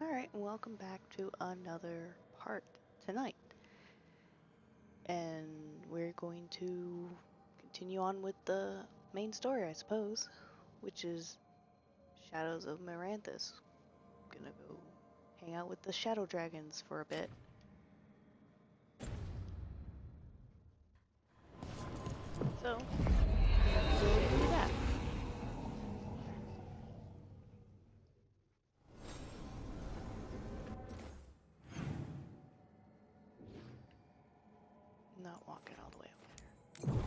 Alright, welcome back to another part tonight. And we're going to continue on with the main story, I suppose, which is Shadows of Maranthus. Gonna go hang out with the Shadow Dragons for a bit. So, let's go do that. Not walking all the way over there.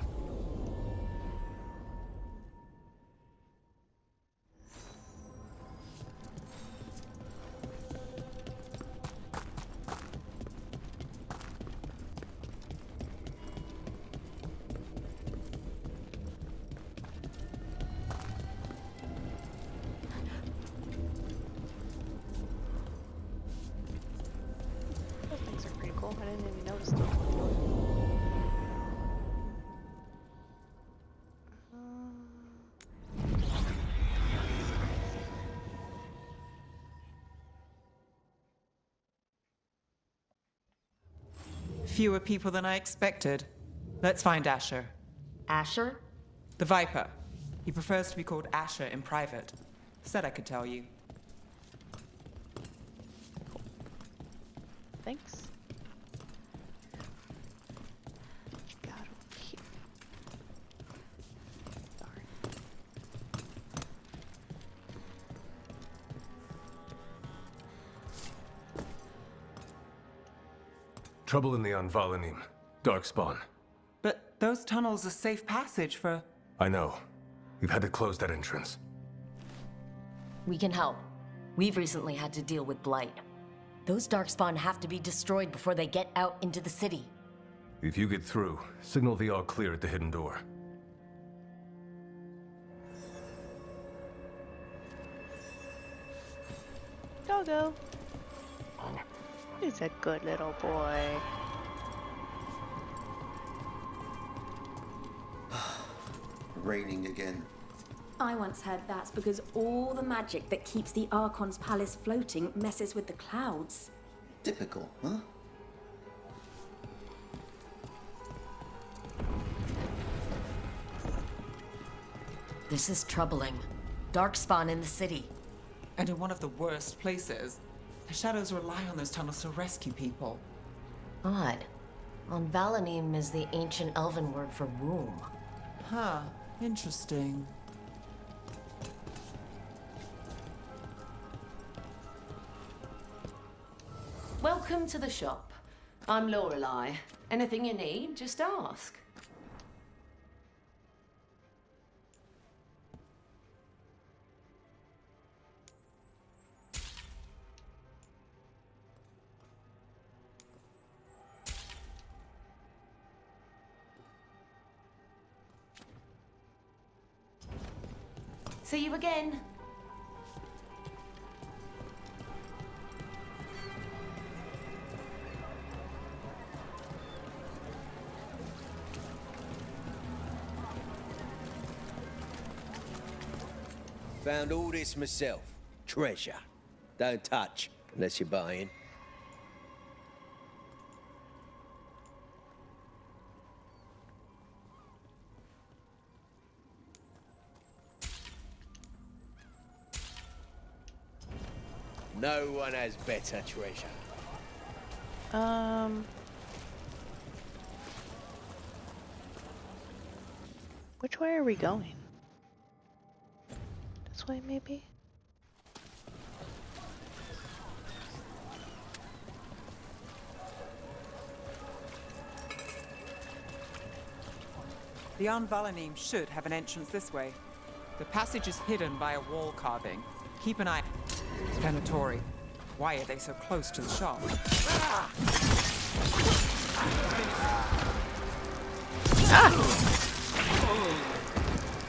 Those things are pretty cool. I didn't even notice them. Fewer people than I expected. Let's find Asher. Asher? The Viper. He prefers to be called Asher in private. Said I could tell you. Thanks. Got over here. Darn. Trouble in the Anvalanim. Darkspawn. But those tunnels are safe passage for... I know. We've had to close that entrance. We can help. We've recently had to deal with Blight. Those Darkspawn have to be destroyed before they get out into the city. If you get through, signal the all clear at the hidden door. Doggo. He's a good little boy. Raining again. I once heard that's because all the magic that keeps the Archon's palace floating messes with the clouds. Typical, huh? This is troubling. Darkspawn in the city. And in one of the worst places. The Shadows rely on those tunnels to rescue people. Odd. On Valanim is the ancient elven word for womb. Huh. Interesting. Welcome to the shop. I'm Lorelei. Anything you need, just ask. See you again. Found all this myself. Treasure. Don't touch unless you're buying. No one has better treasure. Which way are we going? This way, maybe? The Anvalanim should have an entrance this way. The passage is hidden by a wall carving. Keep an eye. Venatori. Why are they so close to the shop?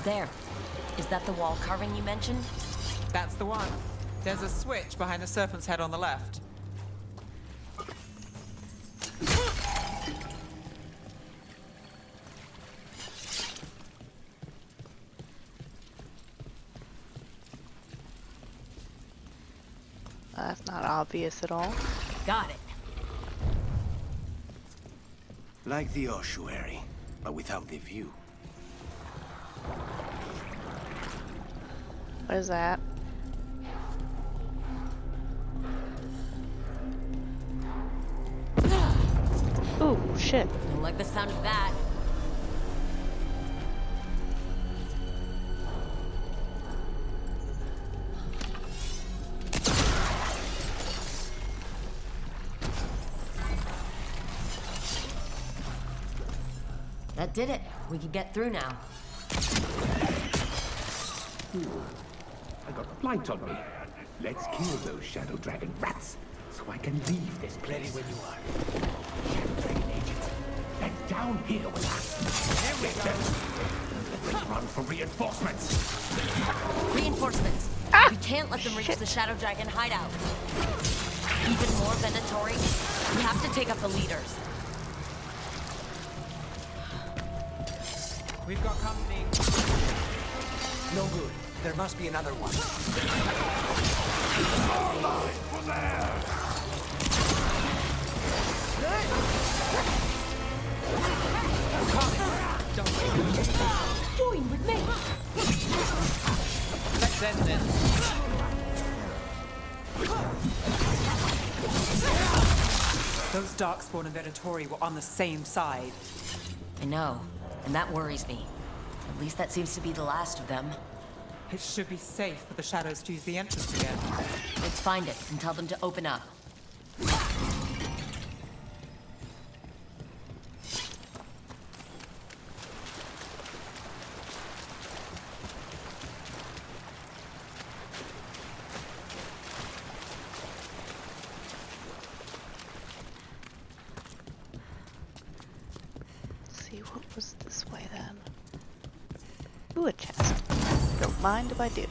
There. Is that the wall carving you mentioned? That's the one. There's a switch behind the serpent's head on the left. That's not obvious at all. Got it. Like the ossuary, but without the view. What is that? Ooh, shit. Don't like the sound of that. That did it. We can get through now. I got blight on me. Let's kill those Shadow Dragon rats, so I can leave this place. Ready when you are. Shadow Dragon agents, they're down here with us. Get them. Let's run for reinforcements. Reinforcements. We can't let them reach the Shadow Dragon hideout. Even more Venatori. We have to take up the leaders. We've got company. No good. There must be another one. Join with me. Let's end this. Those Darkspawn and Venatori were on the same side. I know, and that worries me. At least that seems to be the last of them. It should be safe for the shadows to use the entrance again. Let's find it and tell them to open up. Let's see, what was this way then? Ooh, a chest. Don't mind if I do.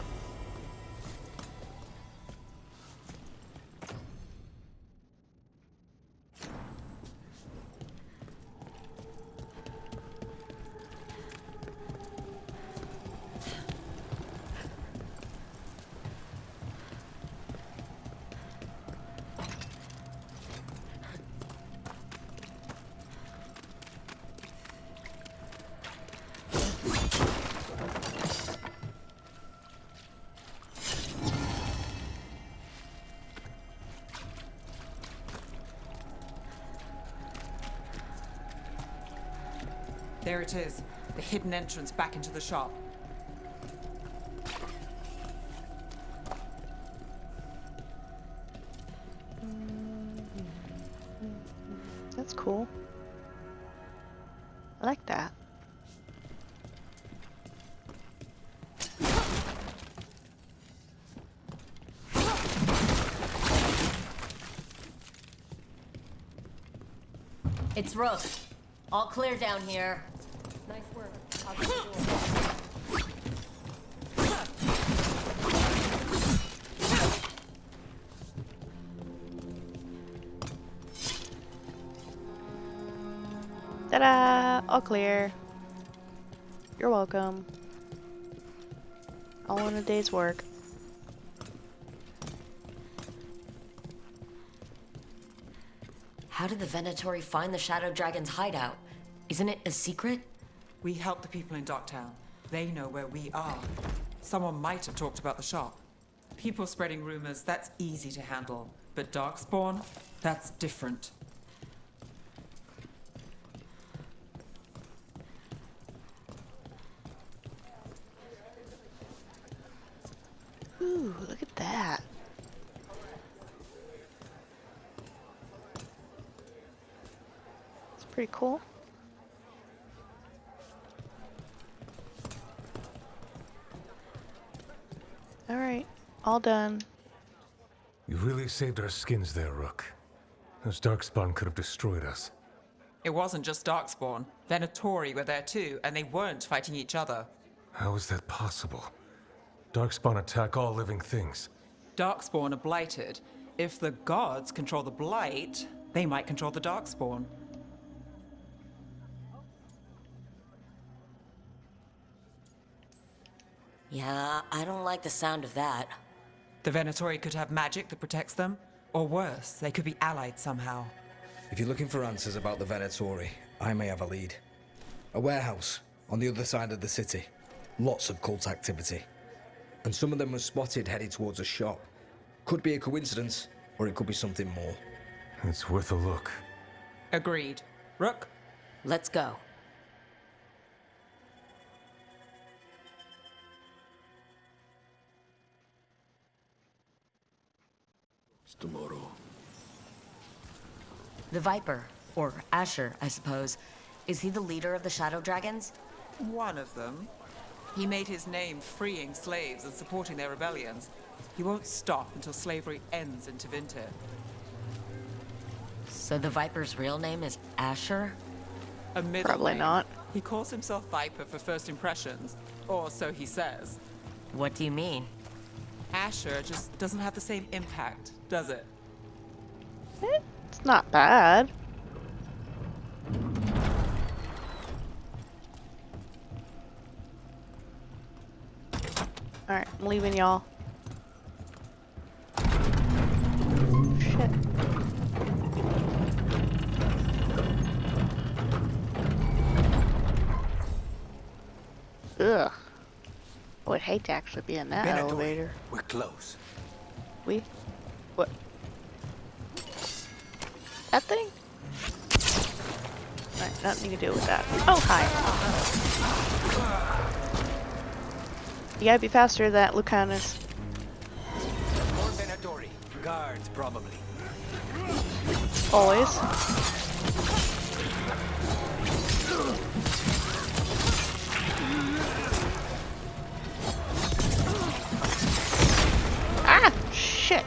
There it is, the hidden entrance back into the shop. That's cool. I like that. It's Rook. All clear down here. Nice work. I'll get the door. Ta-da! All clear. You're welcome. All in a day's work. How did the Venatori find the Shadow Dragon's hideout? Isn't it a secret? We help the people in Docktown. They know where we are. Someone might have talked about the shop. People spreading rumors, that's easy to handle. But Darkspawn, that's different. Ooh, look at that. It's pretty cool. Alright, all done. You really saved our skins there, Rook. Those Darkspawn could have destroyed us. It wasn't just Darkspawn. Venatori were there too, and they weren't fighting each other. How is that possible? Darkspawn attack all living things. Darkspawn are blighted. If the gods control the blight, they might control the Darkspawn. Yeah, I don't like the sound of that. The Venatori could have magic that protects them, or worse, they could be allied somehow. If you're looking for answers about the Venatori, I may have a lead. A warehouse on the other side of the city. Lots of cult activity. And some of them were spotted headed towards a shop. Could be a coincidence, or it could be something more. It's worth a look. Agreed. Rook? Let's go. It's tomorrow. The Viper, or Asher, I suppose. Is he the leader of the Shadow Dragons? One of them. He made his name freeing slaves and supporting their rebellions. He won't stop until slavery ends in Tevinter. So the Viper's real name is Asher? A middle Probably name. not. He calls himself Viper for first impressions, or so he says. What do you mean? Asher just doesn't have the same impact, does it? It's not bad. Alright, I'm leaving y'all. Shit. Ugh. I would hate to actually be in that Venatori, elevator. we're close. We? What? That thing? Alright, nothing you can do with that. Oh, hi. You gotta be faster than that, Lucanus. More Venatori. Guards, probably. Always. Ah! Shit!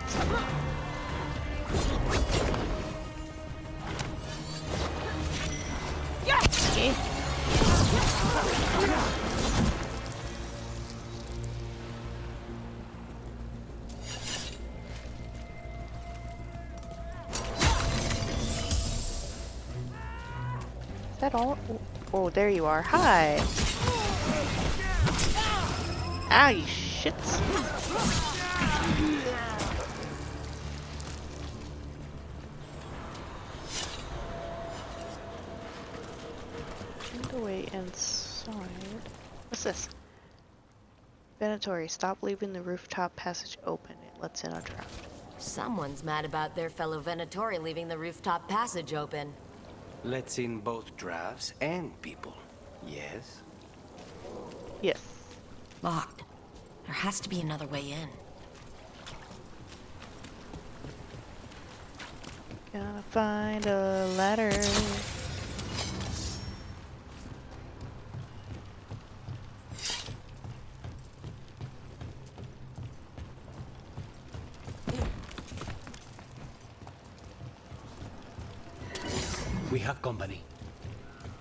Okay. Is that all? Oh, there you are. Hi! Ah, you shits. The way inside. What's this? Venatori, stop leaving the rooftop passage open. It lets in a trap. Someone's mad about their fellow Venatori leaving the rooftop passage open. Let's in both drafts and people. Yes? Yes. Locked. There has to be another way in. Gotta find a ladder. We have company.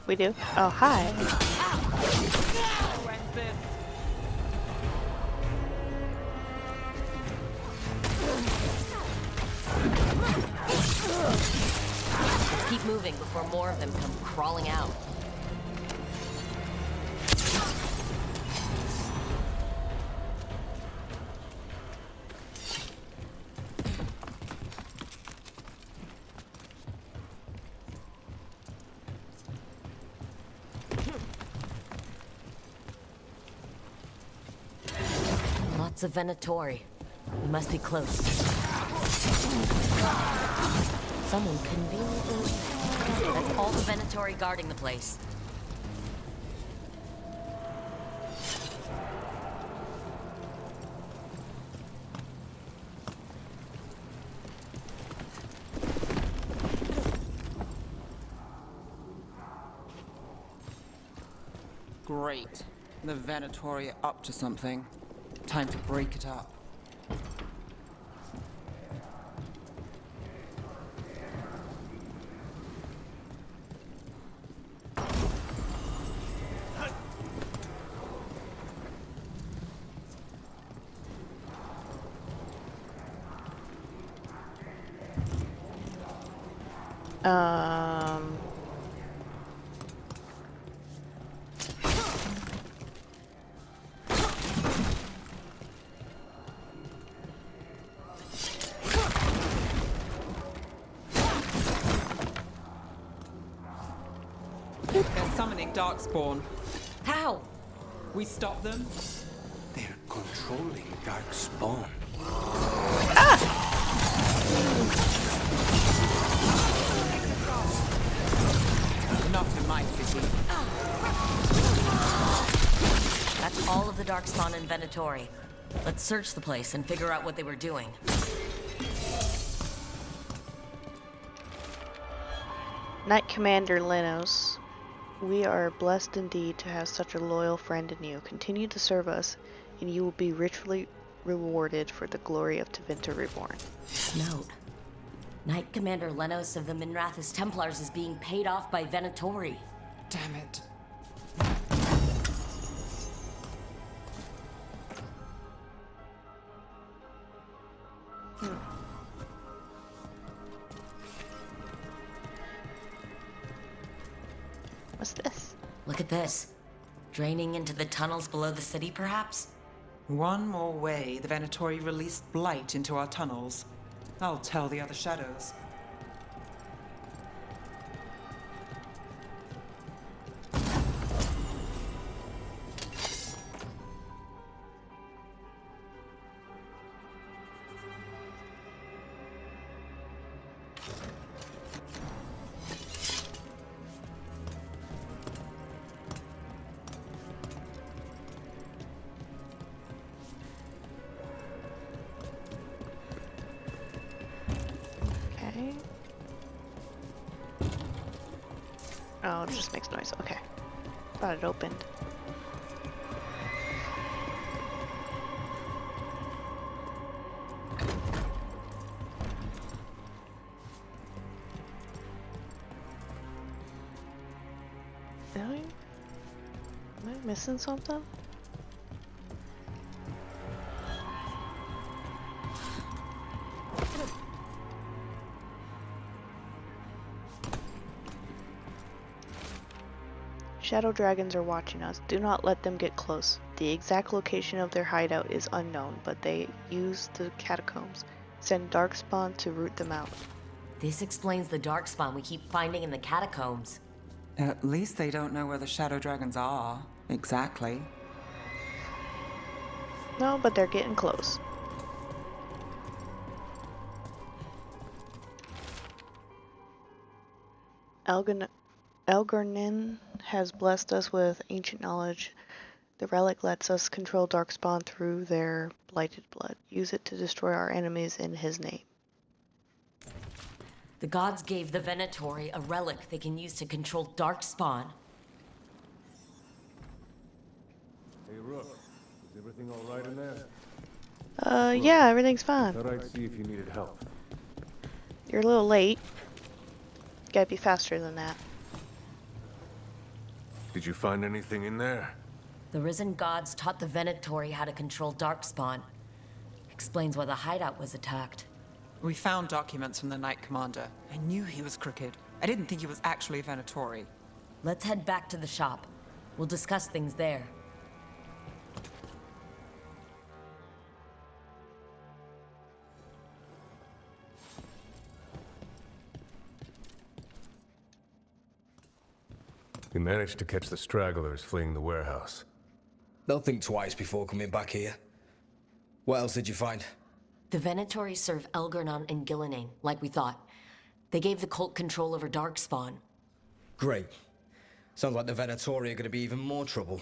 We do? Oh, hi. Let's keep moving before more of them come crawling out. Lots of Venatori. We must be close. Someone conveniently... That's all the Venatori guarding the place. Great. The Venatori are up to something. Time to break it up. Um... Darkspawn. How? We stop them. They're controlling Darkspawn. Not in my city. That's all of the Darkspawn in Venatori. Let's search the place and figure out what they were doing. Knight Commander Lenos, we are blessed indeed to have such a loyal friend in you. Continue to serve us, and you will be richly rewarded for the glory of Tevinter Reborn. Note. Knight Commander Lenos of the Minrathous Templars is being paid off by Venatori. Damn it. What's this? Look at this. Draining into the tunnels below the city, perhaps? One more way the Venatori released blight into our tunnels. I'll tell the other shadows. Okay. Oh, it just makes noise. Okay. Thought it opened. Really? Am I missing something? Shadow dragons are watching us. Do not let them get close. The exact location of their hideout is unknown, but they use the catacombs. Send Darkspawn to root them out. This explains the Darkspawn we keep finding in the catacombs. At least they don't know where the shadow dragons are. Exactly. No, but they're getting close. Elgornin has blessed us with ancient knowledge. The relic lets us control Darkspawn through their blighted blood. Use it to destroy our enemies in his name. The gods gave the Venatori a relic they can use to control Darkspawn. Hey, Rook. Is everything all right in there? Yeah, everything's fine. Thought I'd see if you needed help. You're a little late. Gotta be faster than that. Did you find anything in there? The risen gods taught the Venatori how to control Darkspawn. Explains why the hideout was attacked. We found documents from the Knight Commander. I knew he was crooked. I didn't think he was actually a Venatori. Let's head back to the shop. We'll discuss things there. We managed to catch the stragglers fleeing the warehouse. They'll think twice before coming back here. What else did you find? The Venatori serve Elgornon and Gillinane, like we thought. They gave the cult control over Darkspawn. Great. Sounds like the Venatori are going to be even more trouble.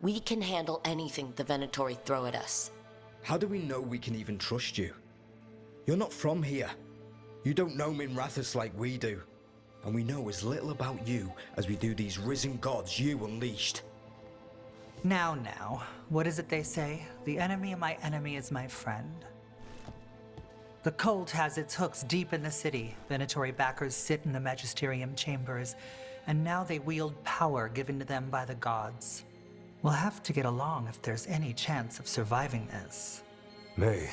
We can handle anything the Venatori throw at us. How do we know we can even trust you? You're not from here. You don't know Minrathous like we do. And we know as little about you as we do these risen gods you unleashed. Now, what is it they say? The enemy of my enemy is my friend. The cult has its hooks deep in the city. Venatori backers sit in the magisterium chambers, and now they wield power given to them by the gods. We'll have to get along if there's any chance of surviving this. May,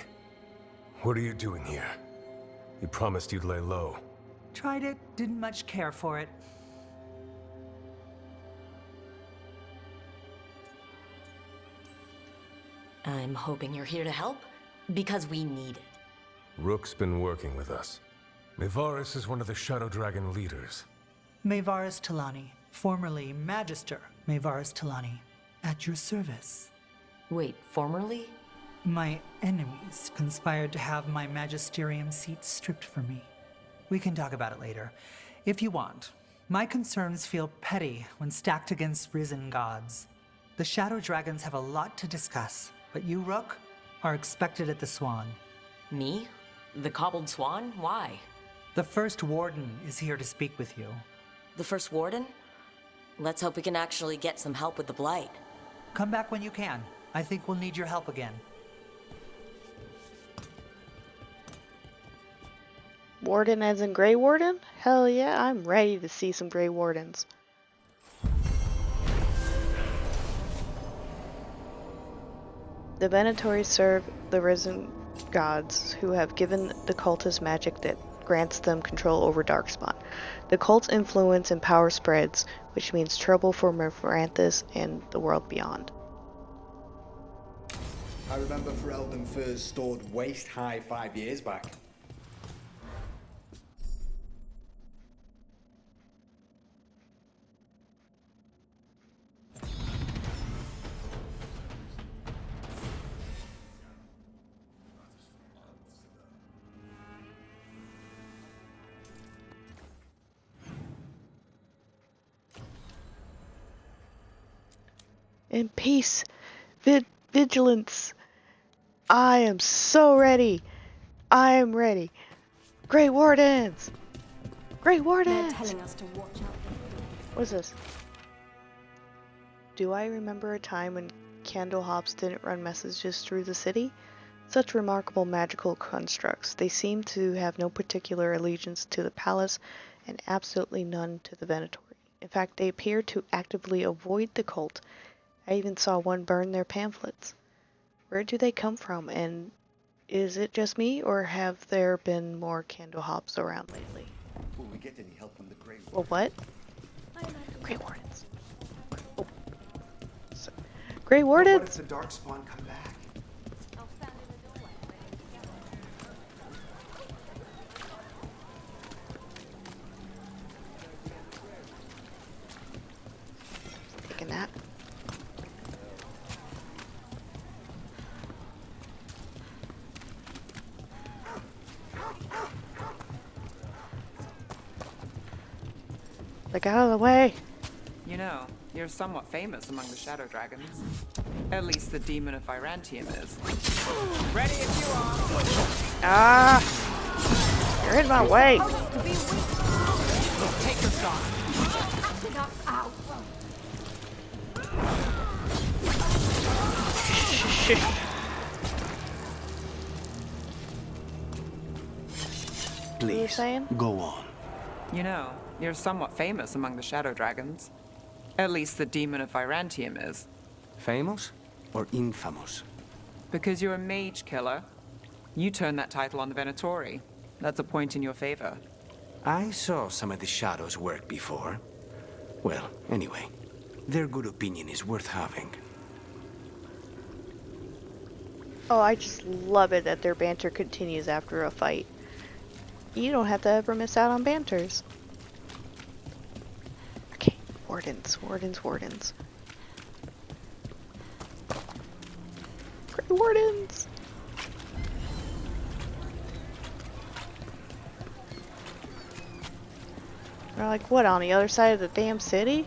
what are you doing here? You promised you'd lay low. Tried it, didn't much care for it. I'm hoping you're here to help, because we need it. Rook's been working with us. Mevaris is one of the Shadow Dragon leaders. Mevaris Talani, formerly Magister Mevaris Talani, at your service. Wait, formerly? My enemies conspired to have my magisterium seat stripped from me. We can talk about it later, if you want. My concerns feel petty when stacked against risen gods. The Shadow Dragons have a lot to discuss, but you, Rook, are expected at the Swan. Me? The Cobbled Swan? Why? The First Warden is here to speak with you. The First Warden? Let's hope we can actually get some help with the Blight. Come back when you can. I think we'll need your help again. Warden as in Grey Warden? Hell yeah, I'm ready to see some Grey Wardens. The Venatori serve the risen gods who have given the cultists magic that grants them control over Darkspawn. The cult's influence and power spreads, which means trouble for Meranthus and the world beyond. I remember Ferelden first stored waist high 5 years back. In peace, vigilance. I am so ready. I am ready. Grey Wardens! Grey Wardens! They're telling us to watch out. What is this? Do I remember a time when candle hops didn't run messages through the city? Such remarkable magical constructs. They seem to have no particular allegiance to the palace and absolutely none to the Venatori. In fact, they appear to actively avoid the cult. I even saw one burn their pamphlets. Where do they come from, and is it just me, or have there been more candle hops around lately? Will we get any help from the Grey Wardens? Well, what? Grey Wardens. Oh. So, Grey Wardens? What if the Darkspawn come back? Taking that. Like, out of the way. You know, you're somewhat famous among the Shadow Dragons. At least the Demon of Virantium is. Ready if you are! Ah! You're in my way! Take your shot. Please, go on. You know, you're somewhat famous among the Shadow Dragons. At least the Demon of Virantium is. Famous or infamous? Because you're a mage killer. You turned that title on the Venatori. That's a point in your favor. I saw some of the Shadows work before. Well, anyway, their good opinion is worth having. Oh, I just love it that their banter continues after a fight. You don't have to ever miss out on banters. Okay, Wardens. Grey Wardens! They're like, what, on the other side of the damn city?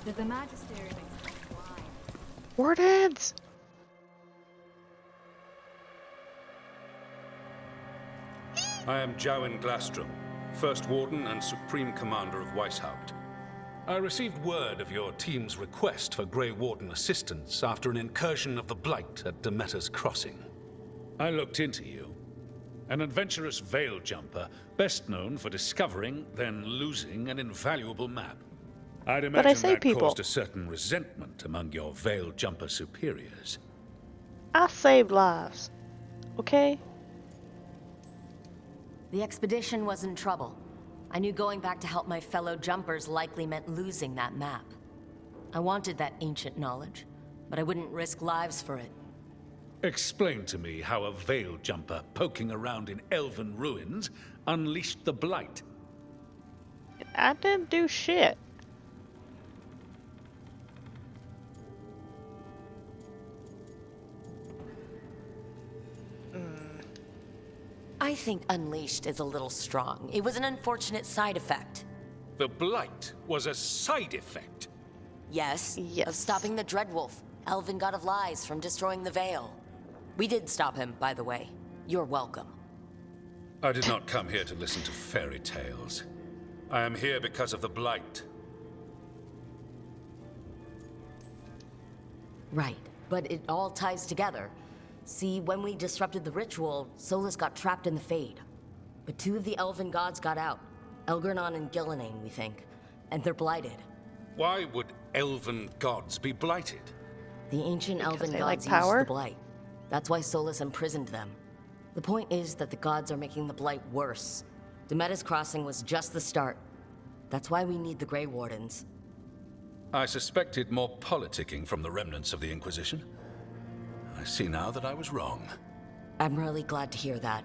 Did the Magisterium explain why? Wardens! I am Jowen Glastrom, First Warden and Supreme Commander of Weishaupt. I received word of your team's request for Grey Warden assistance after an incursion of the Blight at Demeter's Crossing. I looked into you. An adventurous veil jumper, best known for discovering, then losing an invaluable map. I'd imagine that caused a certain resentment among your veil jumper superiors. I saved lives. Okay? The expedition was in trouble. I knew going back to help my fellow jumpers likely meant losing that map. I wanted that ancient knowledge, but I wouldn't risk lives for it. Explain to me how a veil jumper poking around in elven ruins unleashed the Blight. I didn't do shit. I think unleashed is a little strong. It was an unfortunate side effect. The Blight was a side effect. Yes, Yes. of stopping the Dreadwolf, elven god of lies, from destroying the Veil. We did stop him, by the way. You're welcome. I did not come here to listen to fairy tales. I am here because of the Blight. Right, but it all ties together. See, when we disrupted the ritual, Solus got trapped in the Fade. But 2 of the elven gods got out. Elgernon and Gillenane, we think. And they're blighted. Why would elven gods be blighted? The ancient elven they gods like power? used the Blight. That's why Solus imprisoned them. The point is that the gods are making the Blight worse. Demeter's Crossing was just the start. That's why we need the Grey Wardens. I suspected more politicking from the remnants of the Inquisition. I see now that I was wrong. I'm really glad to hear that.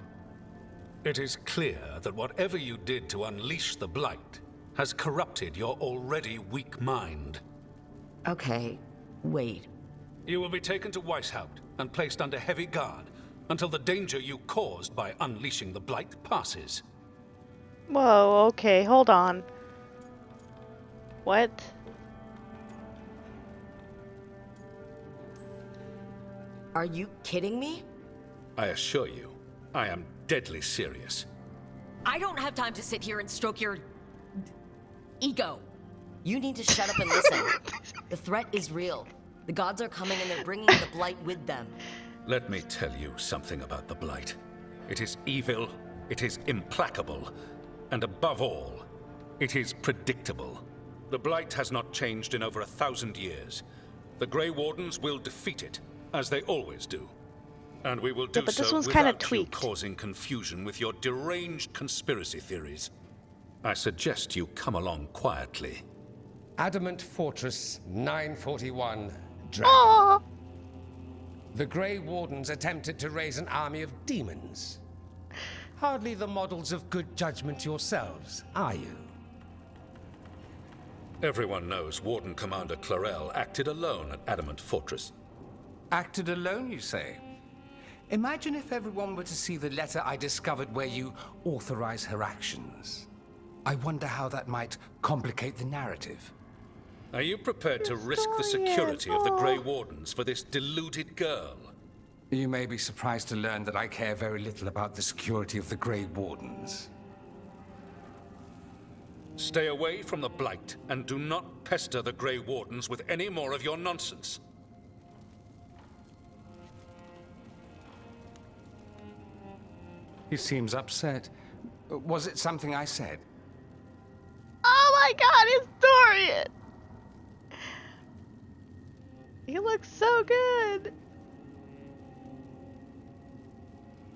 It is clear that whatever you did to unleash the Blight has corrupted your already weak mind. Okay, wait. You will be taken to Weishaupt and placed under heavy guard until the danger you caused by unleashing the Blight passes. Whoa, okay, hold on. What? Are you kidding me? I assure you, I am deadly serious. I don't have time to sit here and stroke your ego. You need to shut up and listen. The threat is real. The gods are coming and they're bringing the Blight with them. Let me tell you something about the Blight. It is evil, it is implacable, and above all, it is predictable. The Blight has not changed in over 1,000 years. The Grey Wardens will defeat it, as they always do. And we will do but this so one's kinda without you tweaked. causing confusion with your deranged conspiracy theories. I suggest you come along quietly. Adamant Fortress 941, Dragon. Aww. The Grey Wardens attempted to raise an army of demons. Hardly the models of good judgment yourselves, are you? Everyone knows Warden Commander Clarel acted alone at Adamant Fortress. Acted alone, you say? Imagine if everyone were to see the letter I discovered where you authorize her actions. I wonder how that might complicate the narrative. Are you prepared to risk the security of the Grey Wardens for this deluded girl? You may be surprised to learn that I care very little about the security of the Grey Wardens. Stay away from the Blight and do not pester the Grey Wardens with any more of your nonsense. He seems upset. Was it something I said? Oh my god, Historian! He looks so good!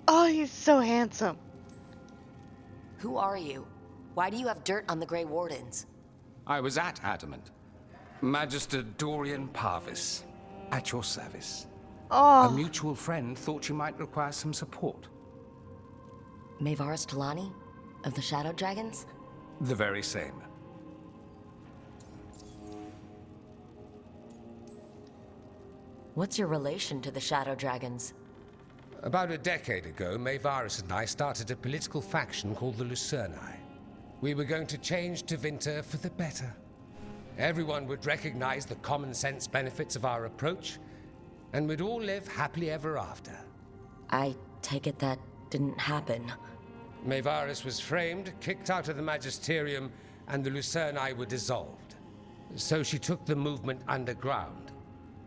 Oh, he's so handsome. Who are you? Why do you have dirt on the Grey Wardens? I was at Adamant. Magister Dorian Parvis, at your service. Oh. A mutual friend thought you might require some support. Maevaris Talani? Of the Shadow Dragons? The very same. What's your relation to the Shadow Dragons? About a decade ago, Maevaris and I started a political faction called the Lucerni. We were going to change Tevinter for the better. Everyone would recognize the common sense benefits of our approach, and we'd all live happily ever after. I take it that didn't happen. Maevaris was framed, kicked out of the Magisterium, and the Lucerni were dissolved. So she took the movement underground.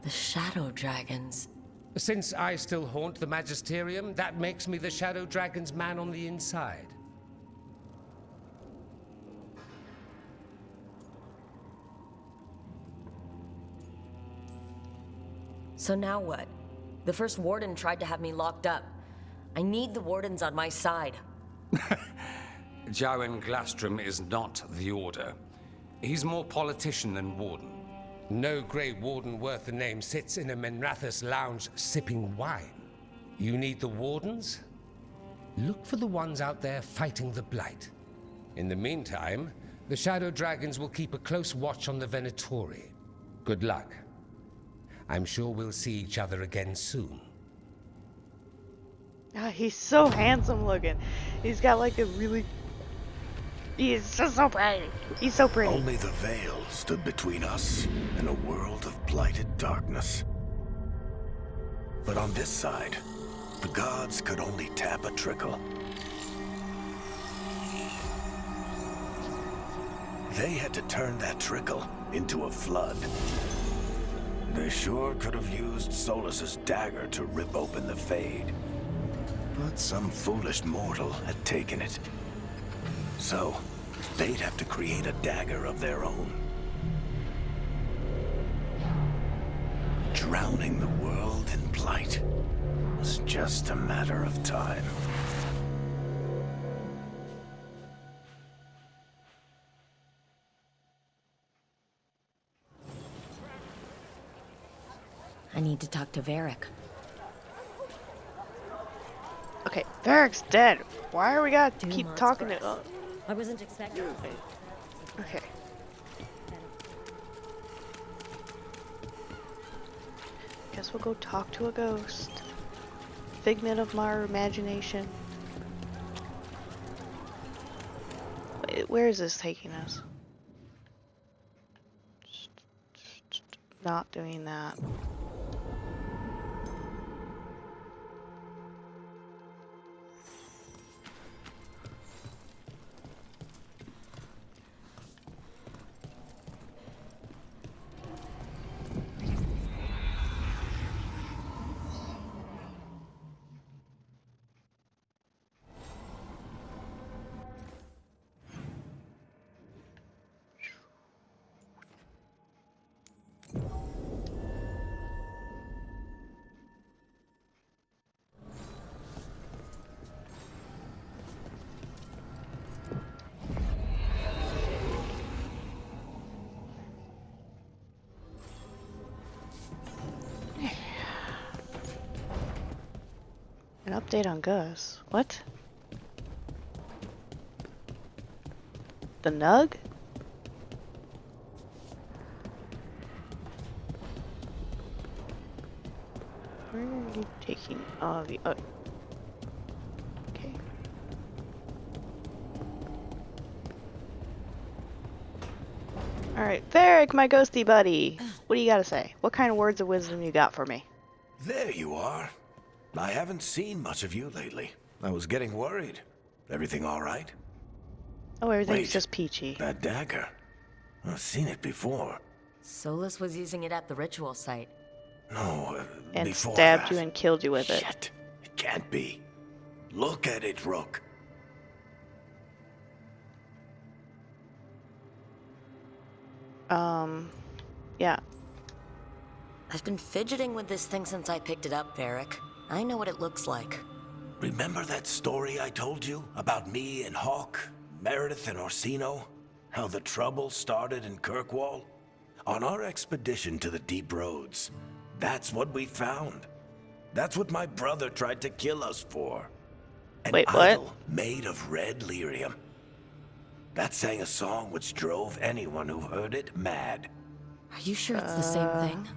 The Shadow Dragons. Since I still haunt the Magisterium, that makes me the Shadow Dragon's man on the inside. So now what? The first warden tried to have me locked up. I need the wardens on my side. Jowen Glastrom is not the Order. He's more politician than warden. No Grey Warden worth the name sits in a Menrathus lounge sipping wine. You need the Wardens? Look for the ones out there fighting the Blight. In the meantime, the Shadow Dragons will keep a close watch on the Venatori. Good luck. I'm sure we'll see each other again soon. Ah, he's so handsome looking. He's got like a really... He's just so pretty. He's so pretty. Only the veil stood between us and a world of blighted darkness. But on this side, the gods could only tap a trickle. They had to turn that trickle into a flood. They sure could have used Solus's dagger to rip open the Fade. But some foolish mortal had taken it. So, they'd have to create a dagger of their own. Drowning the world in blight was just a matter of time. I need to talk to Varric. Okay, Varric's dead. Why are we gotta keep talking to... I wasn't expecting... Okay. Guess we'll go talk to a ghost. Figment of my imagination. Wait, where is this taking us? Not doing that. An update on Gus. What? The Nug? Where are you taking all the... okay. Alright, Varric, my ghosty buddy. What do you gotta say? What kind of words of wisdom you got for me? There you are. I haven't seen much of you lately. I was getting worried. Everything all right? Oh, everything's just peachy. That dagger. I've seen it before. Solus was using it at the ritual site. No, and before stabbed that. you and killed you with it. Shit. It can't be. Look at it, Rook. Yeah. I've been fidgeting with this thing since I picked it up, Varric. I know what it looks like. Remember that story I told you about me and Hawk, Meredith and Orsino? How the trouble started in Kirkwall? On our expedition to the Deep Roads, that's what we found. That's what my brother tried to kill us for. An idol made of red lyrium. That sang a song which drove anyone who heard it mad. Are you sure it's the same thing?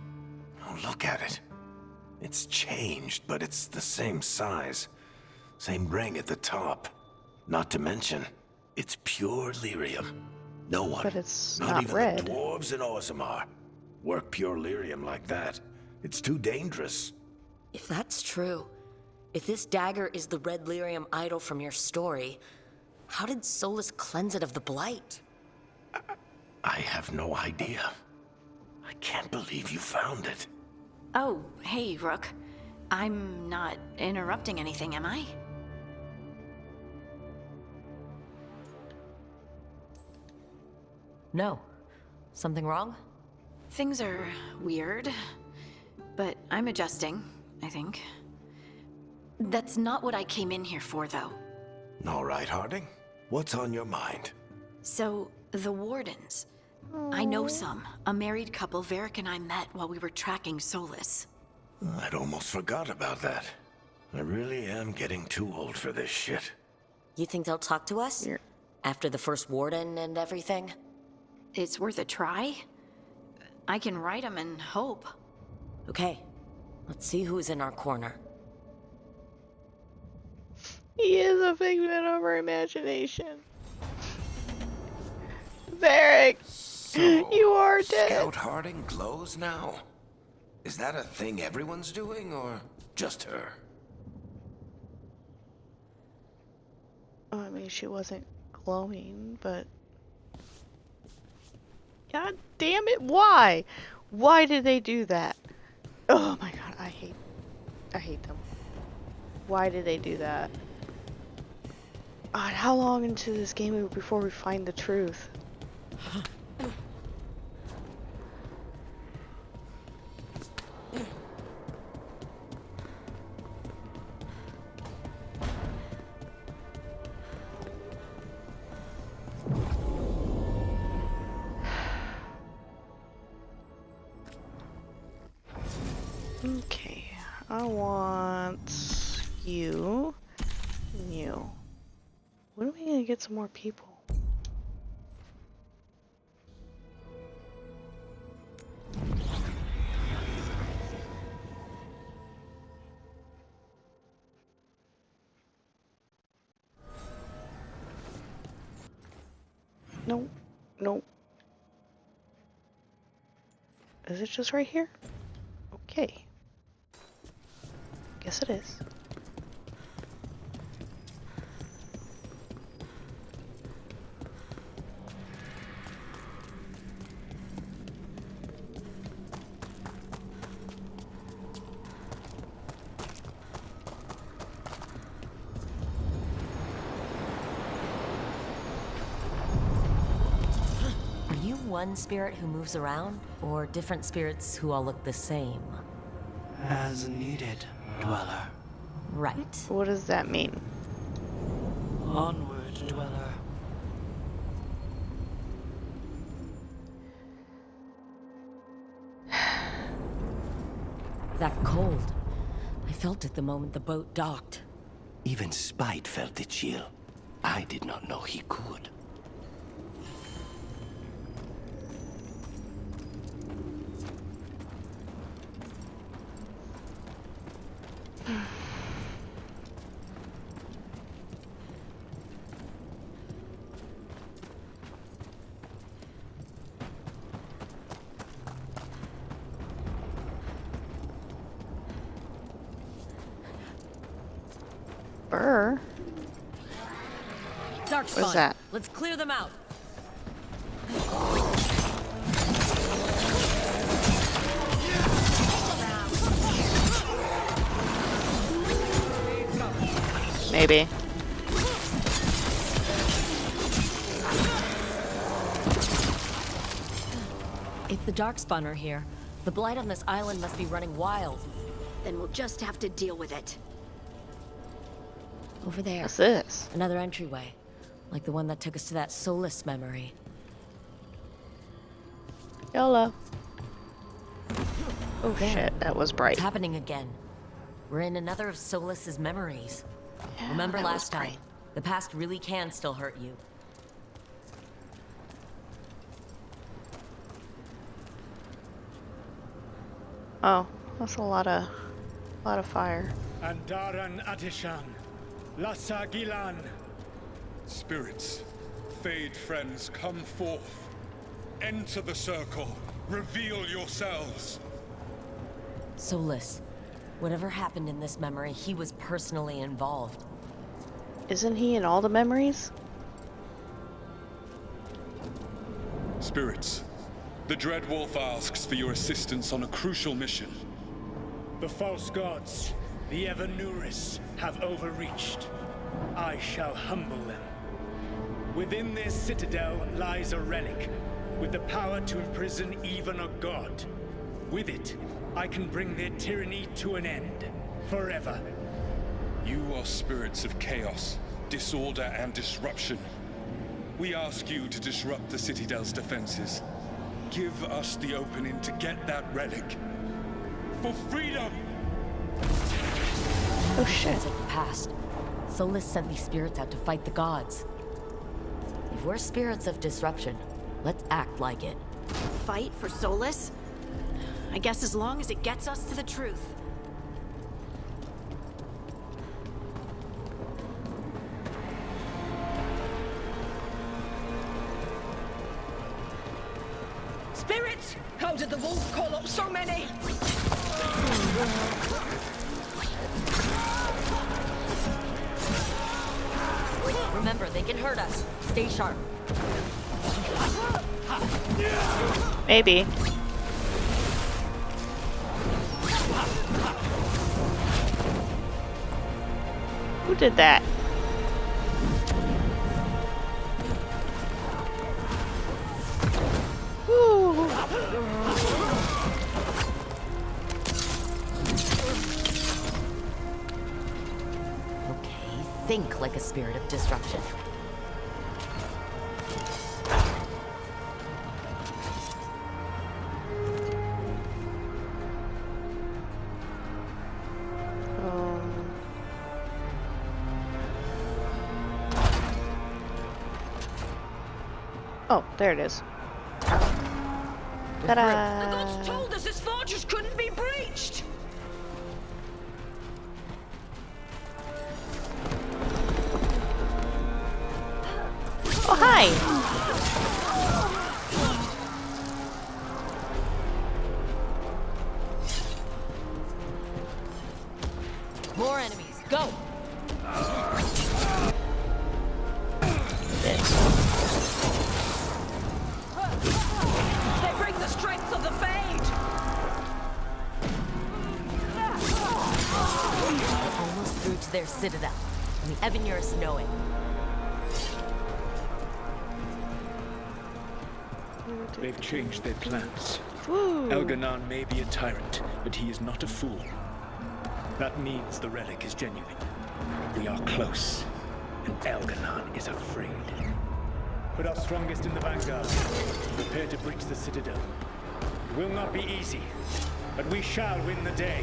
Oh, look at it. It's changed, but it's the same size. Same ring at the top. Not to mention, it's pure lyrium. No one, but it's not even red. The dwarves in Orzammar, work pure lyrium like that. It's too dangerous. If that's true, if this dagger is the red lyrium idol from your story, how did Solus cleanse it of the blight? I have no idea. I can't believe you found it. Oh, hey, Rook. I'm not interrupting anything, am I? No. Something wrong? Things are weird, but I'm adjusting, I think. That's not what I came in here for, though. All right, Harding. What's on your mind? So, the Wardens, I know some. A married couple Varric and I met while we were tracking Solus. I'd almost forgot about that. I really am getting too old for this shit. You think they'll talk to us? After the first warden and everything? It's worth a try. I can write them and hope. Okay. Let's see who's in our corner. He is a figment of our imagination. Varric, you are dead. Scout Harding glows now? Is that a thing everyone's doing, or just her? I mean, she wasn't glowing, but... God damn it, why? Why did they do that? Oh my god, I hate them. Why did they do that? God, how long into this game before we find the truth? Okay, I want you and you. When are we gonna get some more people? No, no. Is it just right here? Okay. Guess it is. Are you one spirit who moves around, or different spirits who all look the same? As needed, Dweller. Right. What does that mean? Onward, Dweller. That cold. I felt it the moment the boat docked. Even Spite felt the chill. I did not know he could. Burr? Darkspawn. What's that? Let's clear them out. Maybe. If the Darkspawn are here, the blight on this island must be running wild. Then we'll just have to deal with it. Over there. What's this? Another entryway. Like the one that took us to that Solus memory. YOLO. Oh There. shit, that was bright. It's happening again. We're in another of Solus's memories. Yeah, Remember that last was bright. time? The past really can still hurt you. Oh, that's a lot of fire. Andaran Atishan, Lassa Gilan. Spirits, Fade friends, come forth. Enter the circle. Reveal yourselves. Solus. Whatever happened in this memory, he was personally involved. Isn't he in all the memories? Spirits, the Dread Wolf asks for your assistance on a crucial mission. The false gods, the Evanuris, have overreached. I shall humble them. Within their citadel lies a relic, with the power to imprison even a god. With it, I can bring their tyranny to an end, forever. You are spirits of chaos, disorder, and disruption. we ask you to disrupt the Citadel's defenses. Give us the opening to get that relic. For freedom! Oh shit. Of the past. Solus sent these spirits out to fight the gods. If we're spirits of disruption, let's act like it. Fight for Solus? I guess as long as it gets us to the truth. Spirits! How did the wolf call up so many? Remember, they can hurt us. Stay sharp. Maybe. Who did that? Woo. Okay, think like a spirit of disruption. Oh, there it is. Ta-da! The gods told us this fortress couldn't be breached! Oh, hi! More enemies, go! They bring the strength of the Fade! Almost through to their citadel, and the Evanurus know it. They've changed their plans. Elganon may be a tyrant, but he is not a fool. That means the relic is genuine. We are close, and Elganon is afraid. Put our strongest in the vanguard. Prepare to breach the citadel. It will not be easy, but we shall win the day.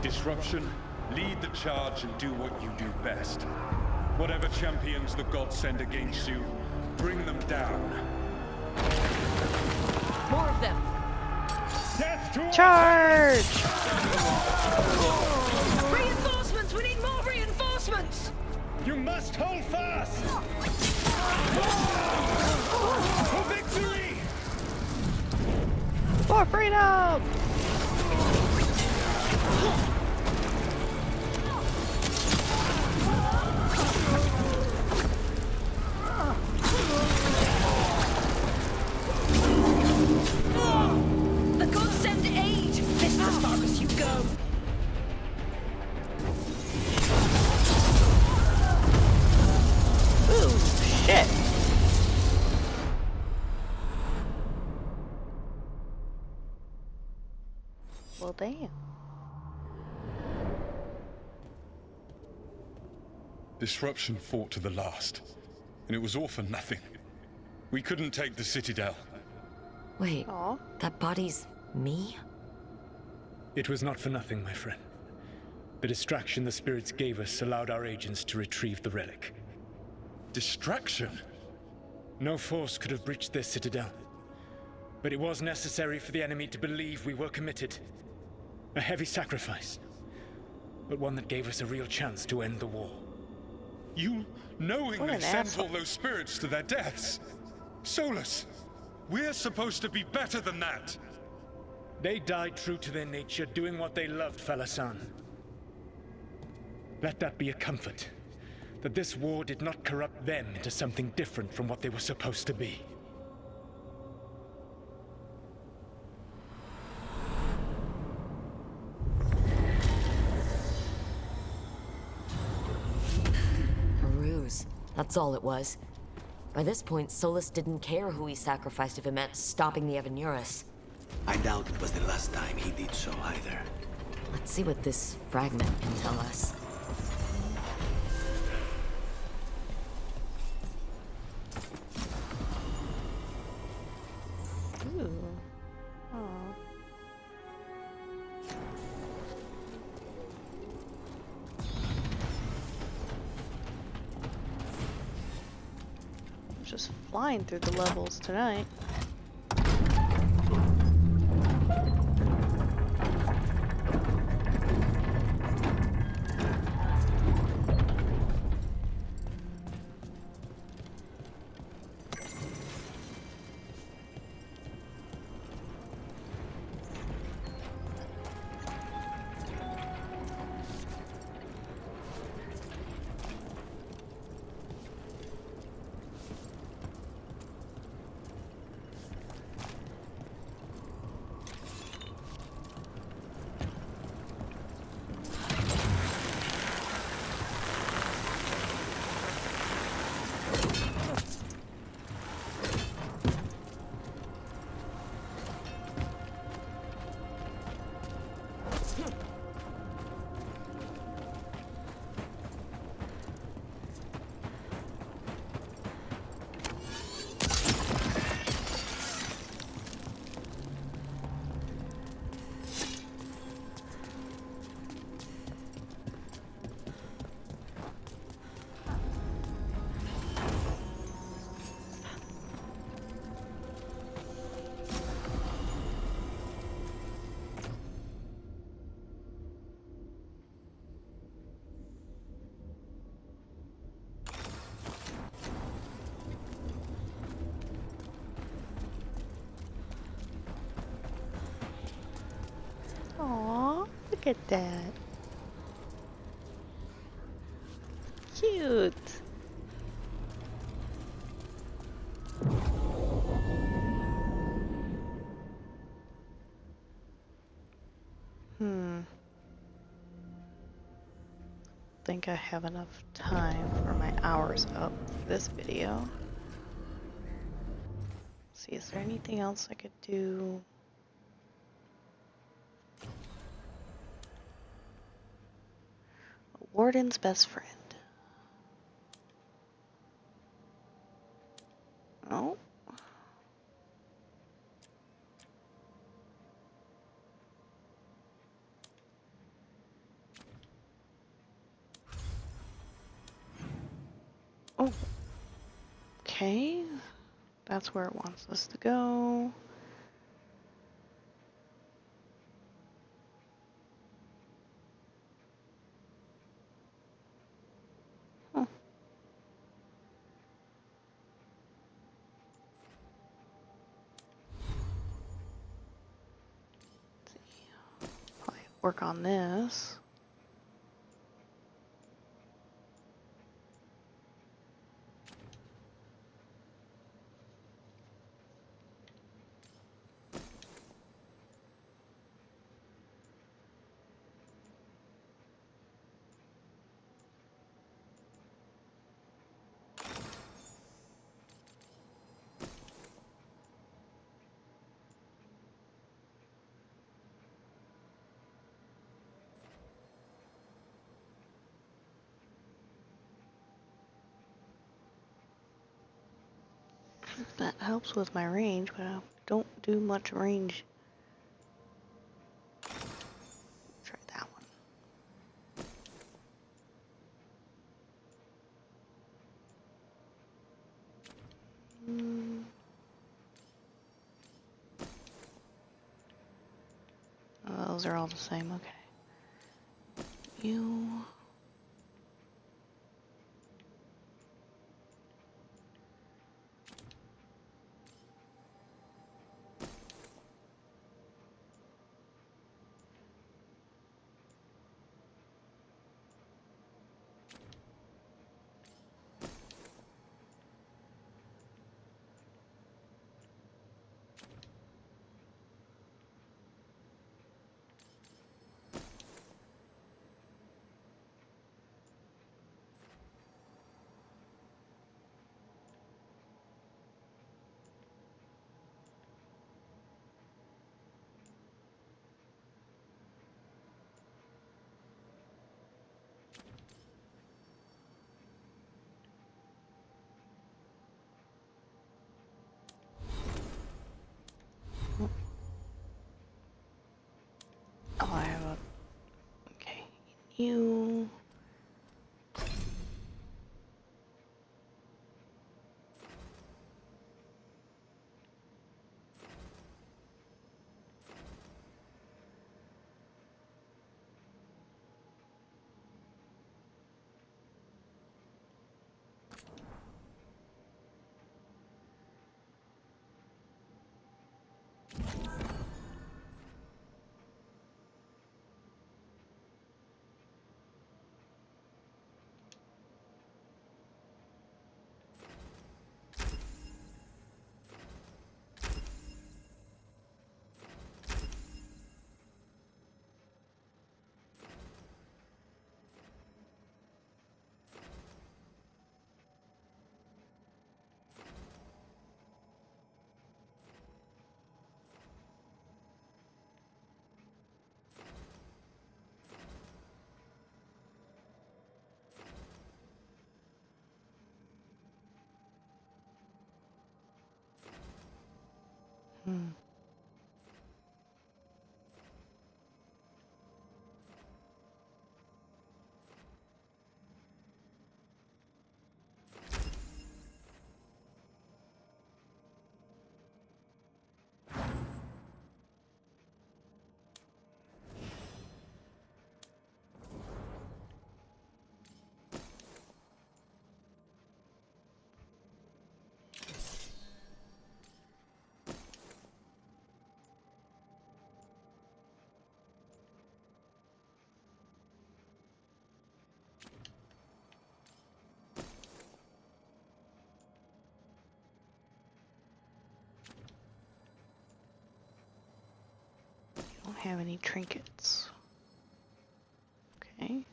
Disruption, lead the charge and do what you do best. Whatever champions the gods send against you, bring them down. More of them! Death to Charge! Reinforcements! We need more reinforcements! You must hold fast! For victory! For freedom! The gods send aid! This is as far as you go! Ooh, shit. Well, damn. Disruption fought to the last, and it was all for nothing. We couldn't take the Citadel. Wait, that body's me? It was not for nothing, my friend. The distraction the spirits gave us allowed our agents to retrieve the relic. Distraction? No force could have breached their citadel. But it was necessary for the enemy to believe we were committed. A heavy sacrifice, but one that gave us a real chance to end the war. You knowingly sent all those spirits to their deaths. Solus, we're supposed to be better than that. They died true to their nature, doing what they loved, Falasan. Let that be a comfort, that this war did not corrupt them into something different from what they were supposed to be. A ruse. That's all it was. By this point, Solus didn't care who he sacrificed if it meant stopping the Evanurus. I doubt it was the last time he did so either. Let's see what this fragment can tell us. just flying through the levels tonight. Aw, look at that. Cute. Think I have enough time for my hours up for this video. Let's see, is there anything else I could do? A warden's best friend. Oh. Oh. Okay. That's where it wants us to go. Huh. Let's see. Probably work on this. That helps with my range, but I don't do much range. Try that one. Oh, those are all the same, okay. You... Oh, I have a... Okay. You... Don't have any trinkets. Okay.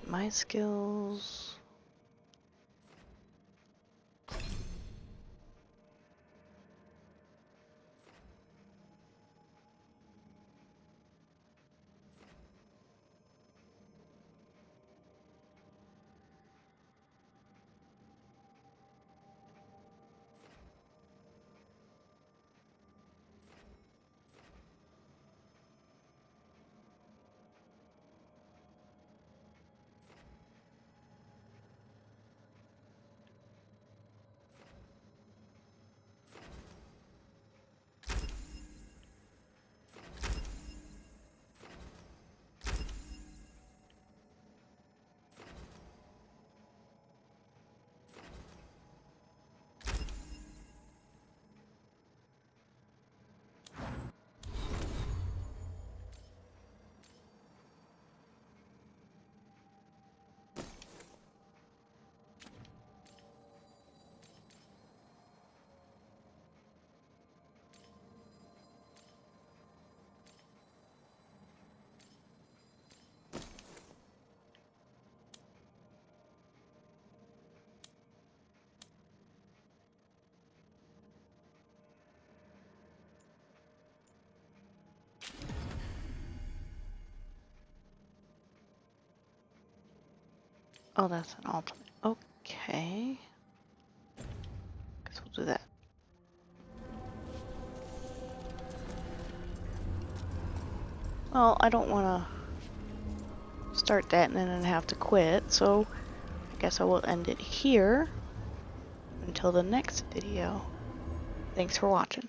My skills. Oh, that's an ultimate. Okay. Guess we'll do that. Well, I don't want to start that and then have to quit, so I guess I will end it here until the next video. Thanks for watching.